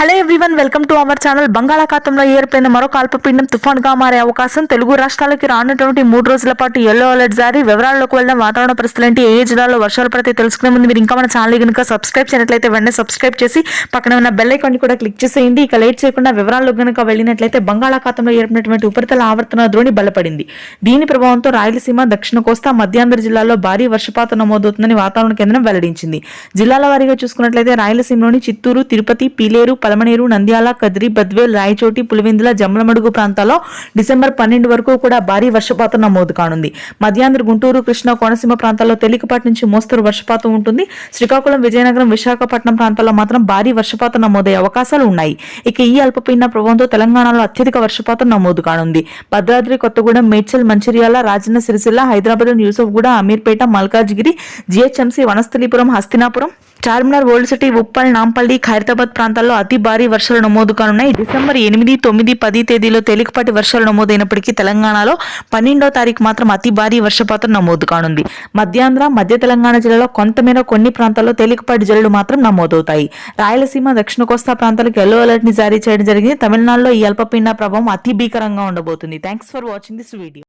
Hello everyone, welcome to our channel. బంగాళాఖాతంలో ఏర్పడిన మరొక అల్పపీడనం తుఫాన్గా మారే అవకాశం. తెలుగు రాష్ట్రాలకి రానున్నటువంటి 3 రోజుల పాటు ఎల్లో అలర్ట్ జారీ. వివరాల్లోకి వెళ్దాం. వాతావరణ పరిస్థితులు ఏంటి, ఏ జిల్లాలో వర్షాలు పడితే తెలుసుకునే ముందు మీరు ఇంకా మన ఛానల్ కనుక సబ్స్క్రైబ్ చేయనట్లయితే వెంటనే సబ్స్క్రైబ్ చేసి పక్కన ఉన్న బెల్ ఐకాన్ కూడా క్లిక్ చేసేయండి. ఇక లేట్ చేయకుండా వివరాల్లో కనుక వెళ్ళినట్లయితే బంగాళాఖాతంలో ఏర్పడినటువంటి ఉపరితల ఆవర్తన ద్రోణి బలపడింది. దీని ప్రభావంతో రాయలసీమ, దక్షిణ కోస్తా, మధ్యాంధ్ర జిల్లాల్లో భారీ వర్షపాతం నమోదవుతుందని వాతావరణ కేంద్రం వెల్లడించింది. జిల్లాల వారీగా చూసుకున్నట్లయితే రాయలసీమలోని చిత్తూరు, తిరుపతి, పీలేరు, పలమనేరు, నంద్యాల, కదిరి, బద్వేల్, రాయచోటి, పులివెందుల, జమ్మలమడుగు ప్రాంతాల్లో డిసెంబర్ 12 వరకు కూడా భారీ వర్షపాతం నమోదు కానుంది. మధ్యాంధ్ర, గుంటూరు, కృష్ణా, కోనసీమ ప్రాంతాల్లో తేలికపాటి నుంచి మోస్తరు వర్షపాతం ఉంటుంది. శ్రీకాకుళం, విజయనగరం, విశాఖపట్నం ప్రాంతాల్లో మాత్రం భారీ వర్షపాతం నమోదయ్యే అవకాశాలు ఉన్నాయి. ఇక ఈ అల్పపీడన ప్రభావంతో తెలంగాణలో అత్యధిక వర్షపాతం నమోదు కానుంది. Bhadradri Kothagudem, Medchal, Mancherial, Rajanna Sircilla, Hyderabad, Yousufguda, Ameerpet, Malkajgiri, GHMC, Vanasthalipuram, Hastinapuram, Charminar, old city, Uppal, Nampally, Khairatabad ప్రాంతాల్లో అతి భారీ వర్షాలు నమోదు కానున్నాయి. డిసెంబర్ 8, 9, 10 తేదీలో తేలికపాటి వర్షాలు నమోదైనప్పటికీ తెలంగాణలో 12వ తారీఖు మాత్రం అతి భారీ వర్షపాతం నమోదు కానుంది. మధ్యాంధ్ర, మధ్య తెలంగాణ జిల్లాలో కొంతమేర కొన్ని ప్రాంతాల్లో తేలికపాటి జల్లులు మాత్రం నమోదవుతాయి. రాయలసీమ, దక్షిణ కోస్తా ప్రాంతాలకు ఎల్లో అలర్ట్ ని జారీ చేయడం జరిగింది. తమిళనాడులో ఈ అల్పపీడన ప్రభావం అతి భీకరంగా ఉండబోతుంది. Thanks for watching this video.